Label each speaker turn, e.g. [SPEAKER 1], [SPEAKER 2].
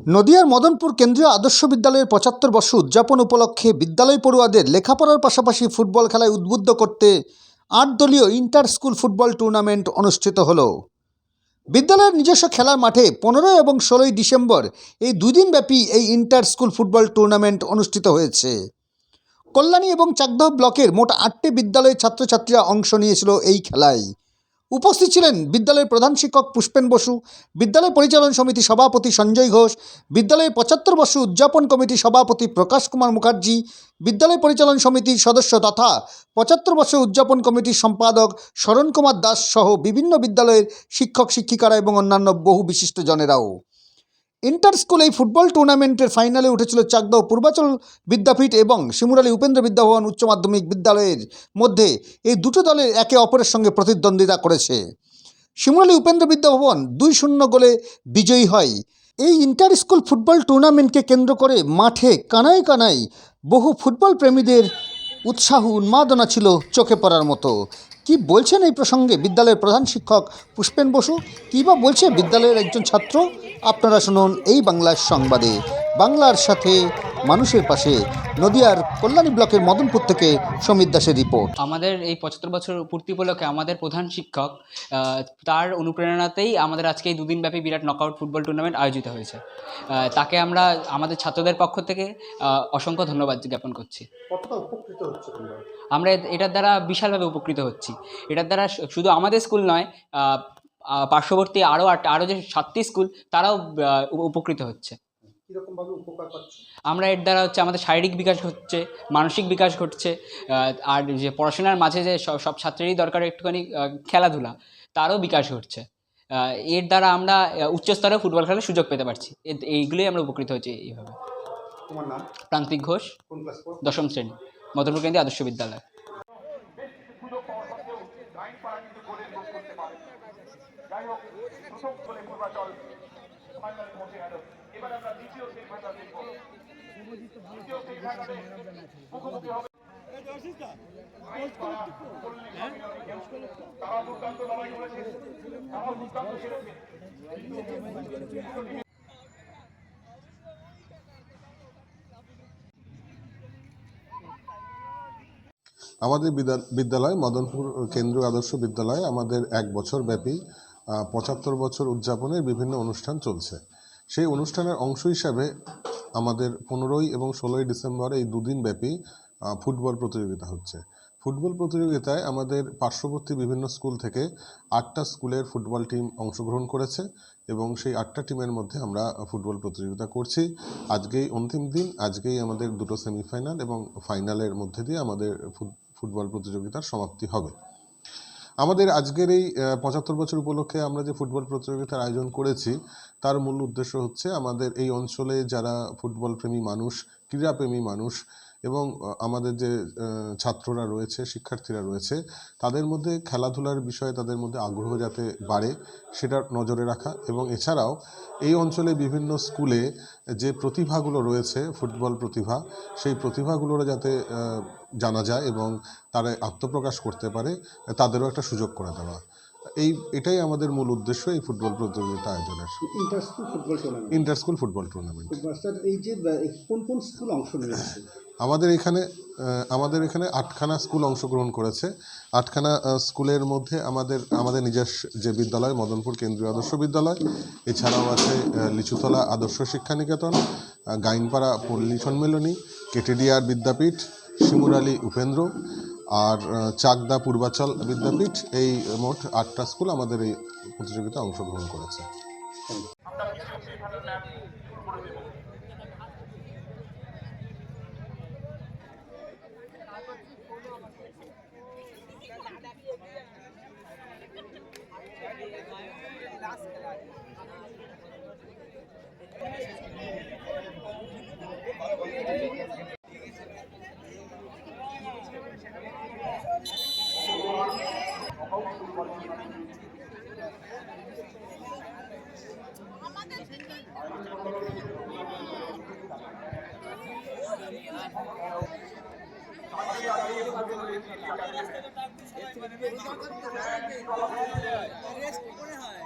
[SPEAKER 1] নদিয়ার মদনপুর কেন্দ্রীয় আদর্শ বিদ্যালয়ের ৭৫ বর্ষ উদযাপন উপলক্ষে বিদ্যালয় পড়ুয়াদের লেখাপড়ার পাশাপাশি ফুটবল খেলায় উদ্বুদ্ধ করতে ৮ দলীয় ইন্টার স্কুল ফুটবল টুর্নামেন্ট অনুষ্ঠিত হলো। বিদ্যালয়ের নিজস্ব খেলার মাঠে ১৫ এবং ১৬ ডিসেম্বর এই দুদিনব্যাপী এই ইন্টার স্কুল ফুটবল টুর্নামেন্ট অনুষ্ঠিত হয়েছে। কল্যাণী এবং চাকদহ ব্লকের মোট ৮টি বিদ্যালয়ের ছাত্রছাত্রীরা অংশ নিয়েছিল এই খেলায়। উপস্থিত ছিলেন বিদ্যালয়ের প্রধান শিক্ষক পুষ্পেন বসু, বিদ্যালয় পরিচালন সমিতি সভাপতি সঞ্জয় ঘোষ, বিদ্যালয়ের ৭৫ বর্ষ উদযাপন কমিটি সভাপতি প্রকাশ কুমার মুখার্জি, বিদ্যালয় পরিচালন সমিতির সদস্য তথা ৭৫ বর্ষ উদযাপন কমিটির সম্পাদক শরণ কুমার দাস সহ বিভিন্ন বিদ্যালয়ের শিক্ষক শিক্ষিকারা এবং অন্যান্য বহু বিশিষ্টজনেরাও। ইন্টার স্কুল এই ফুটবল টুর্নামেন্টের ফাইনালে উঠেছিল চাকদহ পূর্বাচল বিদ্যাপীঠ এবং শিমুরালী উপেন্দ্র বিদ্যাভবন উচ্চ মাধ্যমিক বিদ্যালয়ের মধ্যে এই দুটো দলের একে অপরের সঙ্গে প্রতিদ্বন্দ্বিতা করেছে। শিমুরালী উপেন্দ্র বিদ্যাভবন ২-০ গোলে বিজয়ী হয়। এই ইন্টার স্কুল ফুটবল টুর্নামেন্টকে কেন্দ্র করে মাঠে কানায় কানায় বহু ফুটবল প্রেমীদের উৎসাহ উন্মাদনা ছিল চোখে পড়ার মতো। কি বলছেন এই প্রসঙ্গে বিদ্যালয়ের প্রধান শিক্ষক পুষ্পেন বসু, কী বা বলছে বিদ্যালয়ের একজন ছাত্র, আপনারা শুনুন এই বাংলার সংবাদে। বাংলার সাথে মানুষের পাশে। নদিয়ার কল্যাণী ব্লকের মদনপুর থেকে সমীর দাসের রিপোর্ট।
[SPEAKER 2] আমাদের এই ৭৫ বছর পূর্তি উপলক্ষে আমাদের প্রধান শিক্ষক তার অনুপ্রেরণাতেই আমাদের আজকে এই দুদিনব্যাপী বিরাট নকআউট ফুটবল টুর্নামেন্ট আয়োজিত হয়েছে। তাকে আমরা আমাদের ছাত্রদের পক্ষ থেকে অসংখ্য ধন্যবাদ জ্ঞাপন করছি।
[SPEAKER 1] কতটা উপকৃত হচ্ছে তোমরা?
[SPEAKER 2] আমরা এটার দ্বারা বিশালভাবে উপকৃত হচ্ছি। এটার দ্বারা শুধু আমাদের স্কুল নয়, পার্শ্ববর্তী আরও যে 7টি স্কুল তারাও উপকৃত হচ্ছে।
[SPEAKER 1] কীরকমভাবে উপকার পাচ্ছে?
[SPEAKER 2] আমরা এর দ্বারা আমাদের শারীরিক বিকাশ ঘটছে, মানসিক বিকাশ ঘটছে, আর যে পড়াশোনার মাঝে যে সব ছাত্রেরই দরকার একটুখানি খেলাধুলা, তারও বিকাশ ঘটছে। এর দ্বারা আমরা উচ্চস্তরে ফুটবল খেলার সুযোগ পেতে পারছি। এইগুলোই আমরা উপকৃত হচ্ছি এইভাবে।
[SPEAKER 1] তোমার নাম?
[SPEAKER 2] প্রান্তিক ঘোষ,
[SPEAKER 1] কোন ক্লাস পড়ো?
[SPEAKER 2] ১০ম শ্রেণী, মদনপুর কেন্দ্রীয় আদর্শ বিদ্যালয়। এবার আমরা দ্বিতীয় সেমিফাইনাল দেখব। দ্বিতীয় সেমিফাইনালে মুখোমুখি হবে তারা দুর্দান্ত লড়াই করেছে, তারা দুর্দান্ত খেলেছে।
[SPEAKER 3] আমাদের বিদ্যালয় মদনপুর কেন্দ্রীয় আদর্শ বিদ্যালয়ে আমাদের 1 বছর ব্যাপী ৭৫ বছর উদযাপনের বিভিন্ন অনুষ্ঠান চলছে। সেই অনুষ্ঠানের অংশ হিসাবে আমাদের 15 এবং 16 ডিসেম্বর এই দুদিন ব্যাপী ফুটবল প্রতিযোগিতা হচ্ছে। ফুটবল প্রতিযোগিতায় আমাদের পার্শ্ববর্তী বিভিন্ন স্কুল থেকে 8টা স্কুলের ফুটবল টিম অংশগ্রহণ করেছে এবং সেই 8টা টিমের মধ্যে আমরা ফুটবল প্রতিযোগিতা করছি। আজকেই অন্তিম দিন, আজকেই আমাদের দুটো সেমিফাইনাল এবং ফাইনালের মধ্যে দিয়ে আমাদের ফুটবল প্রতিযোগিতার সমাপ্তি হবে। আমাদের আজকের এই ৭৫ বছর উপলক্ষে আমরা যে ফুটবল প্রতিযোগিতার আয়োজন করেছি তার মূল উদ্দেশ্য হচ্ছে আমাদের এই অঞ্চলে যারা ফুটবল প্রেমী মানুষ, ক্রীড়াপ্রেমী মানুষ এবং আমাদের যে ছাত্ররা রয়েছে, শিক্ষার্থীরা রয়েছে, তাদের মধ্যে খেলাধুলার বিষয়ে তাদের মধ্যে আগ্রহ যাতে বাড়ে সেটা নজরে রাখা, এবং এছাড়াও এই অঞ্চলে বিভিন্ন স্কুলে যে প্রতিভাগুলো রয়েছে, ফুটবল প্রতিভা, সেই প্রতিভাগুলোর যাতে জানা যায় এবং তারা আত্মপ্রকাশ করতে পারে, তাদেরও একটা সুযোগ করে দেওয়া। এটাই আমাদের মূল উদ্দেশ্য এই ফুটবল প্রতিযোগিতা আয়োজনের। Inter school football tournament.
[SPEAKER 1] এই যে কোন কোন স্কুল অংশ নিয়েছে?
[SPEAKER 3] আমাদের এখানে 8খানা স্কুল অংশগ্রহণ করেছে। 8খানা স্কুলের মধ্যে আমাদের নিজস্ব যে বিদ্যালয় মদনপুর কেন্দ্রীয় আদর্শ বিদ্যালয়, এছাড়াও আছে লিচুতলা আদর্শ শিক্ষানিকেতন, গাইনপাড়া পল্লী সম্মিলনী, কেটেডিয়ার বিদ্যাপীঠ, শিমুরালী উপেন্দ্র আর চাকদা পূর্বাচল বিদ্যাপীঠ। এই মোট 8টা স্কুল আমাদের এই প্রতিযোগিতায় অংশগ্রহণ করেছে।
[SPEAKER 4] রেস্ট করে হয়।